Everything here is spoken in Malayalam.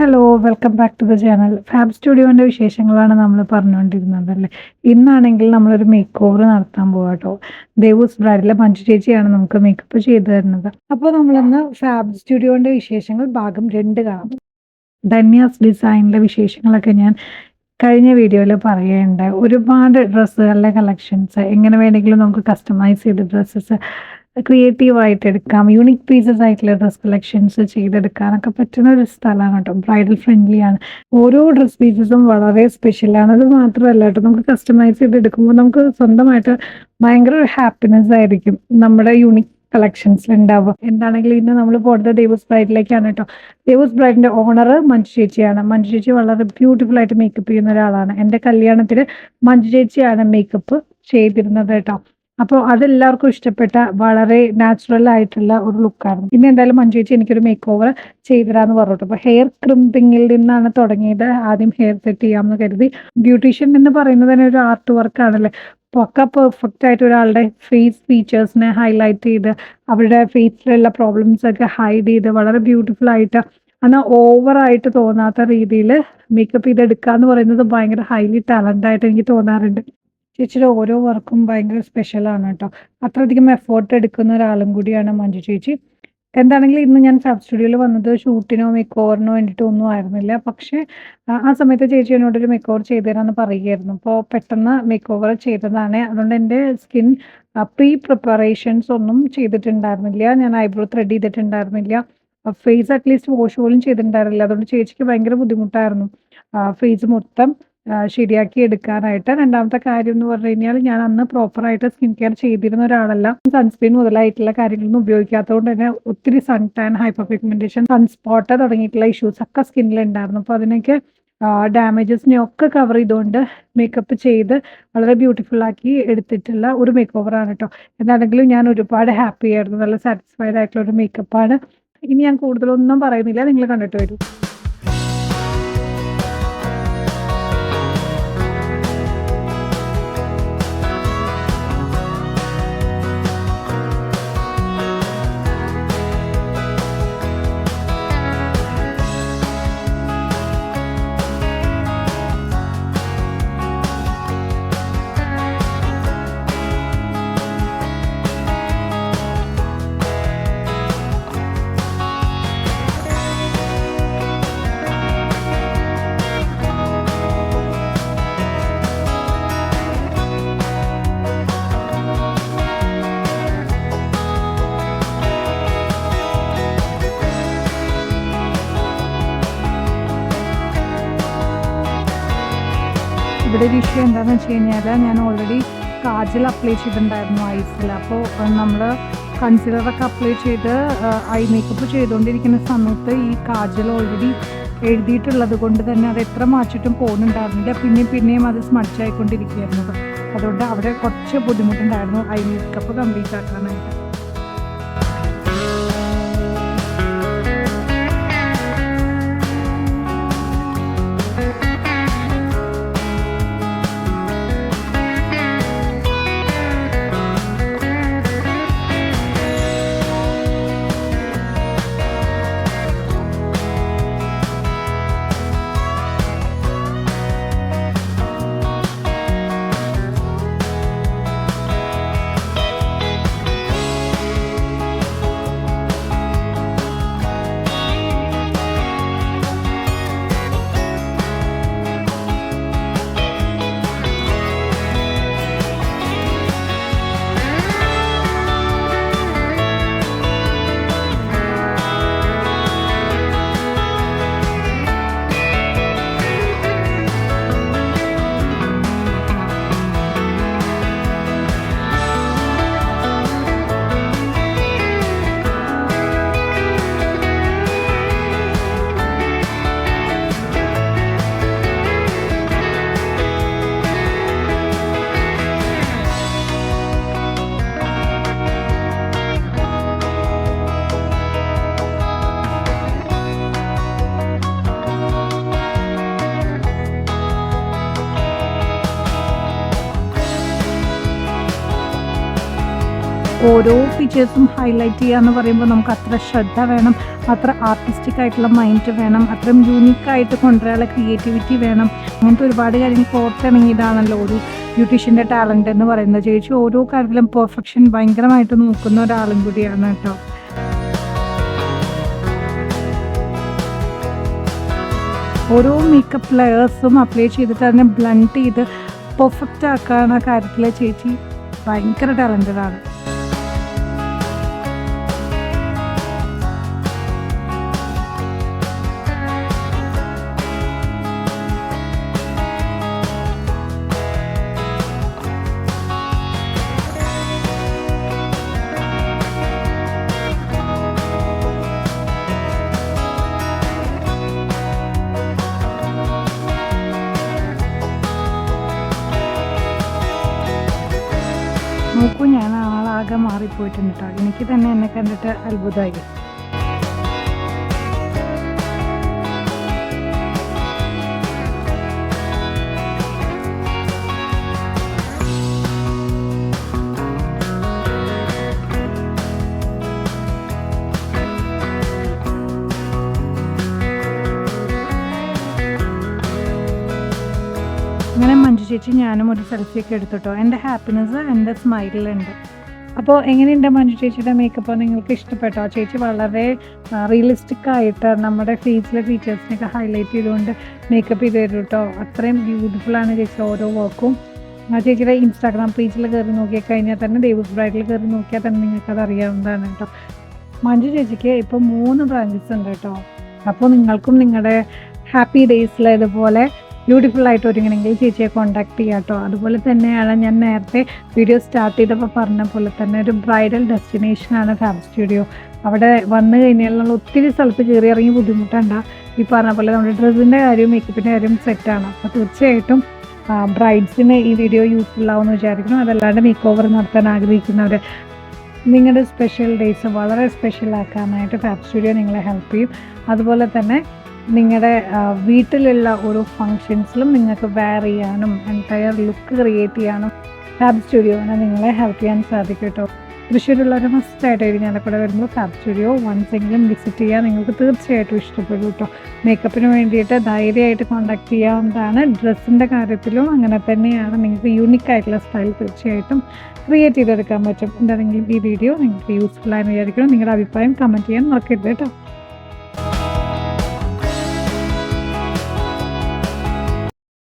Hello, welcome back to the channel. Fab സ്റ്റുഡിയോൻ്റെ വിശേഷങ്ങളാണ് നമ്മൾ പറഞ്ഞുകൊണ്ടിരുന്നത് അല്ലേ. ഇന്നാണെങ്കിൽ നമ്മളൊരു മേക്ക് ഓവർ നടത്താൻ പോവാം കേട്ടോ. ദേവൂസ് ബ്രൈഡിലെ മഞ്ജു ചേച്ചിയാണ് നമുക്ക് മേക്കപ്പ് ചെയ്തു തരുന്നത്. അപ്പോൾ നമ്മളിന്ന് ഫാബ് സ്റ്റുഡിയോൻ്റെ വിശേഷങ്ങൾ ഭാഗം 2 കാണാം. ധന്യാസ് ഡിസൈനിലെ വിശേഷങ്ങളൊക്കെ ഞാൻ കഴിഞ്ഞ വീഡിയോയിൽ പറയുകയുണ്ടായി. ഒരുപാട് ഡ്രസ്സുകളുടെ കളക്ഷൻസ് എങ്ങനെ വേണമെങ്കിലും നമുക്ക് കസ്റ്റമൈസ് ചെയ്ത് ഡ്രസ്സസ് ക്രിയേറ്റീവായിട്ട് എടുക്കാം. യൂണിക് പീസസ് ആയിട്ടുള്ള ഡ്രസ് കളക്ഷൻസ് ചെയ്തെടുക്കാനൊക്കെ പറ്റുന്ന ഒരു സ്ഥലമാണ് കേട്ടോ. ബ്രൈഡൽ ഫ്രണ്ട്ലി ആണ്. ഓരോ ഡ്രസ് പീസസും വളരെ സ്പെഷ്യലാണ്. അത് മാത്രമല്ല കേട്ടോ, നമുക്ക് കസ്റ്റമൈസ് ചെയ്തെടുക്കുമ്പോൾ നമുക്ക് സ്വന്തമായിട്ട് ഭയങ്കര ഒരു ഹാപ്പിനെസ് ആയിരിക്കും നമ്മുടെ യൂണിക് കളക്ഷൻസിൽ ഉണ്ടാവുക. എന്താണെങ്കിലും ഇന്ന് നമ്മൾ പോകുന്നത് ദേവൂസ് ബ്രൈഡിലേക്കാണ് കേട്ടോ. ദേവൂസ് ബ്രൈഡിന്റെ ഓണർ മഞ്ജു ചേച്ചിയാണ്. മഞ്ജു ചേച്ചി വളരെ ബ്യൂട്ടിഫുൾ ആയിട്ട് മേക്കപ്പ് ചെയ്യുന്ന ഒരാളാണ്. എൻ്റെ കല്യാണത്തിന് മഞ്ജു ചേച്ചിയാണ് മേക്കപ്പ് ചെയ്തിരുന്നത് കേട്ടോ. അപ്പോൾ അതെല്ലാവർക്കും ഇഷ്ടപ്പെട്ട വളരെ നാച്ചുറൽ ആയിട്ടുള്ള ഒരു ലുക്കായിരുന്നു. ഇന്ന് എന്തായാലും മഞ്ജു ചേച്ചി എനിക്കൊരു മേക്ക് ഓവർ ചെയ്തിരാന്ന് പറഞ്ഞിട്ട്. അപ്പോൾ ഹെയർ ക്രിമ്പിങ്ങിൽ നിന്നാണ് തുടങ്ങിയത്. ആദ്യം ഹെയർ സെറ്റ് ചെയ്യാമെന്ന് കരുതി. ബ്യൂട്ടീഷ്യൻ എന്ന് പറയുന്നത് തന്നെ ഒരു ആർട്ട് വർക്കാണല്ലേ. പക്ക പെർഫെക്റ്റ് ആയിട്ട് ഒരാളുടെ ഫേസ് ഫീച്ചേഴ്സിനെ ഹൈലൈറ്റ് ചെയ്ത് അവരുടെ ഫേസിലുള്ള പ്രോബ്ലംസ് ഒക്കെ ഹൈഡ് ചെയ്ത് വളരെ ബ്യൂട്ടിഫുൾ ആയിട്ട് എന്നാൽ ഓവറായിട്ട് തോന്നാത്ത രീതിയിൽ മേക്കപ്പ് ചെയ്തെടുക്കുക എന്ന് പറയുന്നത് ഭയങ്കര ഹൈലി ടാലൻ്റ് ആയിട്ട് എനിക്ക് തോന്നാറുണ്ട്. ചേച്ചിയുടെ ഓരോ വർക്കും ഭയങ്കര സ്പെഷ്യലാണ് കേട്ടോ. അത്രയധികം എഫേർട്ട് എടുക്കുന്ന ഒരാളും കൂടിയാണ് മഞ്ജു ചേച്ചി. എന്താണെങ്കിലും ഇന്ന് ഞാൻ ഫാബ് സ്റ്റുഡിയോയിൽ വന്നത് ഷൂട്ടിനോ മേക്ക് ഓവറിനോ വേണ്ടിയിട്ടോ ഒന്നും ആയിരുന്നില്ല. പക്ഷേ ആ സമയത്ത് ചേച്ചി എന്നോടൊരു മേക്ക് ഓവർ ചെയ്തു തരാമെന്ന് പറയുകയായിരുന്നു. അപ്പോൾ പെട്ടെന്ന് മേക്ക് ഓവർ ചെയ്തതാണ്. അതുകൊണ്ട് എൻ്റെ സ്കിൻ പ്രീ പ്രിപ്പറേഷൻസ് ഒന്നും ചെയ്തിട്ടുണ്ടായിരുന്നില്ല. ഞാൻ ഐബ്രോ ത്രെഡ് ചെയ്തിട്ടുണ്ടായിരുന്നില്ല. ഫേസ് അറ്റ്ലീസ്റ്റ് വാഷ് പോലും ചെയ്തിട്ടുണ്ടായിരുന്നില്ല. അതുകൊണ്ട് ചേച്ചിക്ക് ഭയങ്കര ബുദ്ധിമുട്ടായിരുന്നു ഫേസ് മൊത്തം ശരിയാക്കി എടുക്കാനായിട്ട്. രണ്ടാമത്തെ കാര്യം എന്ന് പറഞ്ഞു കഴിഞ്ഞാൽ, ഞാൻ അന്ന് പ്രോപ്പറായിട്ട് സ്കിൻ കെയർ ചെയ്തിരുന്ന ഒരാളല്ല. സൺസ്ക്രീൻ മുതലായിട്ടുള്ള കാര്യങ്ങളൊന്നും ഉപയോഗിക്കാത്തതുകൊണ്ട് തന്നെ ഒത്തിരി sun tan, hyperpigmentation, sunspot തുടങ്ങിയിട്ടുള്ള ഇഷ്യൂസ് ഒക്കെ സ്കിന്നിൽ ഉണ്ടായിരുന്നു. അപ്പോൾ അതിനൊക്കെ ഡാമേജസിനെ ഒക്കെ കവർ ചെയ്തുകൊണ്ട് മേക്കപ്പ് ചെയ്ത് വളരെ ബ്യൂട്ടിഫുൾ ആക്കി എടുത്തിട്ടുള്ള ഒരു മേക്ക് ഓവറാണ് കേട്ടോ. എന്താണെങ്കിലും ഞാൻ ഒരുപാട് ഹാപ്പി ആയിരുന്നു. നല്ല സാറ്റിസ്ഫൈഡ് ആയിട്ടുള്ള ഒരു മേക്കപ്പാണ്. ഇനി ഞാൻ കൂടുതലൊന്നും പറയുന്നില്ല, നിങ്ങൾ കണ്ടിട്ട് വരൂ. ഇവിടെ ഒരു ഇഷ്യൂ എന്താണെന്ന് വെച്ച് കഴിഞ്ഞാൽ, ഞാൻ ഓൾറെഡി കാജൽ അപ്ലൈ ചെയ്തിട്ടുണ്ടായിരുന്നു ഐസിൽ. അപ്പോൾ നമ്മൾ കൺസീലറൊക്കെ അപ്ലൈ ചെയ്ത് ഐ മേക്കപ്പ് ചെയ്തുകൊണ്ടിരിക്കുന്ന സമയത്ത് ഈ കാജൽ ഓൾറെഡി എഴുതിയിട്ടുള്ളത് കൊണ്ട് തന്നെ അത് എത്ര മാറ്റിയിട്ടും പോകുന്നുണ്ടായിരുന്നില്ല. പിന്നെയും അത് സ്മഡ്ജ് ആയിക്കൊണ്ടിരിക്കുകയായിരുന്നത്. അതുകൊണ്ട് അവിടെ കുറച്ച് ബുദ്ധിമുട്ടുണ്ടായിരുന്നു ഐ മേക്കപ്പ് കംപ്ലീറ്റ് ആക്കാനായിട്ട്. ഓരോ ഫീച്ചേഴ്സും ഹൈലൈറ്റ് ചെയ്യുക എന്ന് പറയുമ്പോൾ നമുക്ക് അത്ര ശ്രദ്ധ വേണം, അത്ര ആർട്ടിസ്റ്റിക് ആയിട്ടുള്ള മൈൻഡ് വേണം, അത്രയും യൂണിക്കായിട്ട് കൊണ്ടുവരാനുള്ള ക്രിയേറ്റിവിറ്റി വേണം. അങ്ങനത്തെ ഒരുപാട് കാര്യങ്ങൾ കോർത്തിണങ്ങിയതാണല്ലോ ഒരു ബ്യൂട്ടീഷ്യൻ്റെ ടാലൻറ്റ് എന്ന് പറയുന്നത്. ചേച്ചി ഓരോ കാര്യത്തിലും പെർഫെക്ഷൻ ഭയങ്കരമായിട്ട് നോക്കുന്ന ഒരാളും കൂടിയാണ് കേട്ടോ. ഓരോ മേക്കപ്പ് ലെയേഴ്സും അപ്ലൈ ചെയ്തിട്ട് അതിനെ ബ്ലണ്ട് ചെയ്ത് പെർഫെക്റ്റ് ആക്കാവുന്ന കാര്യത്തിൽ ചേച്ചി ഭയങ്കര ടാലൻറ്റഡ് ആണ്. നോക്കൂ, ഞാൻ ആളാകെ മാറിപ്പോയിട്ടുണ്ട് കേട്ടോ. എനിക്ക് തന്നെ എന്നെ കണ്ടിട്ട് അത്ഭുതമായി. അങ്ങനെ മഞ്ജു ചേച്ചി ഞാനും ഒരു സെൽഫിയൊക്കെ എടുത്തിട്ടോ. എൻ്റെ ഹാപ്പിനെസ് എൻ്റെ സ്മൈലിലുണ്ട്. അപ്പോൾ എങ്ങനെയുണ്ട് മഞ്ജു ചേച്ചിയുടെ മേക്കപ്പ്? നിങ്ങൾക്ക് ഇഷ്ടപ്പെട്ടോ? ചേച്ചി വളരെ റിയലിസ്റ്റിക് ആയിട്ട് നമ്മുടെ ഫേസിലെ ഫീച്ചേഴ്സിനൊക്കെ ഹൈലൈറ്റ് ചെയ്തുകൊണ്ട് മേക്കപ്പ് ചെയ്ത് തരും കേട്ടോ. അത്രയും ബ്യൂട്ടിഫുള്ളാണ് ചേച്ചിയുടെ ഓരോ വർക്കും. ആ ചേച്ചിയുടെ ഇൻസ്റ്റാഗ്രാം പേജിൽ കയറി നോക്കിക്കഴിഞ്ഞാൽ തന്നെ, ദേവൂസ് ബ്രൈഡിൽ കയറി നോക്കിയാൽ തന്നെ നിങ്ങൾക്കത് അറിയാവുന്നതാണ് കേട്ടോ. മഞ്ജു ചേച്ചിക്ക് ഇപ്പോൾ 3 ബ്രാഞ്ചസ് ഉണ്ട് കേട്ടോ. അപ്പോൾ നിങ്ങൾക്കും നിങ്ങളുടെ ഹാപ്പി ഡേയ്സിൽ ഇതുപോലെ ബ്യൂട്ടിഫുൾ ആയിട്ട് ഒരുങ്ങണമെങ്കിൽ ചേച്ചിയെ കോൺടാക്ട് ചെയ്യാം കേട്ടോ. അതുപോലെ തന്നെയാണ് ഞാൻ നേരത്തെ വീഡിയോ സ്റ്റാർട്ട് ചെയ്തപ്പോൾ പറഞ്ഞ പോലെ തന്നെ ഒരു ബ്രൈഡൽ ഡെസ്റ്റിനേഷനാണ് ഫാബ് സ്റ്റുഡിയോ. അവിടെ വന്നു കഴിഞ്ഞാൽ നമ്മൾ ഒത്തിരി സ്ഥലത്ത് കയറി ഇറങ്ങി ബുദ്ധിമുട്ടണ്ട. ഈ പറഞ്ഞ പോലെ നമ്മുടെ ഡ്രസ്സിൻ്റെ കാര്യവും മേക്കപ്പിൻ്റെ കാര്യവും സെറ്റാണ്. അപ്പോൾ തീർച്ചയായിട്ടും ബ്രൈഡ്സിന് ഈ വീഡിയോ യൂസ്ഫുൾ ആവുമെന്ന് വിചാരിക്കുന്നു. അതല്ലാണ്ട് മേക്ക് ഓവർ നടത്താൻ ആഗ്രഹിക്കുന്നവർ, നിങ്ങളുടെ സ്പെഷ്യൽ ഡേയ്സ് വളരെ സ്പെഷ്യൽ ആക്കാനായിട്ട് ഫാബ് സ്റ്റുഡിയോ നിങ്ങളെ ഹെൽപ്പ് ചെയ്യും. അതുപോലെ തന്നെ നിങ്ങളുടെ വീട്ടിലുള്ള ഓരോ ഫങ്ഷൻസിലും നിങ്ങൾക്ക് വെയർ ചെയ്യാനും എൻറ്റയർ ലുക്ക് ക്രിയേറ്റ് ചെയ്യാനും ഫാബ് സ്റ്റുഡിയോനെ നിങ്ങളെ ഹെൽപ്പ് ചെയ്യാൻ സാധിക്കും കേട്ടോ. തൃശ്ശൂരുള്ളവർ മസ്റ്റായിട്ട് ഇരിഞ്ഞാലക്കുട വരുമ്പോൾ ഫാബ് സ്റ്റുഡിയോ വൺസെങ്കിലും വിസിറ്റ് ചെയ്യാൻ നിങ്ങൾക്ക് തീർച്ചയായിട്ടും ഇഷ്ടപ്പെടും കേട്ടോ. മേക്കപ്പിന് വേണ്ടിയിട്ട് ധൈര്യമായിട്ട് കോൺടാക്ട് ചെയ്യാവുന്നതാണ്. ഡ്രസ്സിൻ്റെ കാര്യത്തിലും അങ്ങനെ തന്നെയാണ്. നിങ്ങൾക്ക് യൂണിക്കായിട്ടുള്ള സ്റ്റൈൽ തീർച്ചയായിട്ടും ക്രിയേറ്റ് ചെയ്തെടുക്കാൻ പറ്റും. എന്താണെങ്കിലും ഈ വീഡിയോ നിങ്ങൾക്ക് യൂസ്ഫുൾ ആയെന്ന് വിചാരിക്കണം. നിങ്ങളുടെ അഭിപ്രായം കമൻറ്റ് ചെയ്യാൻ മറക്കരുത് കേട്ടോ.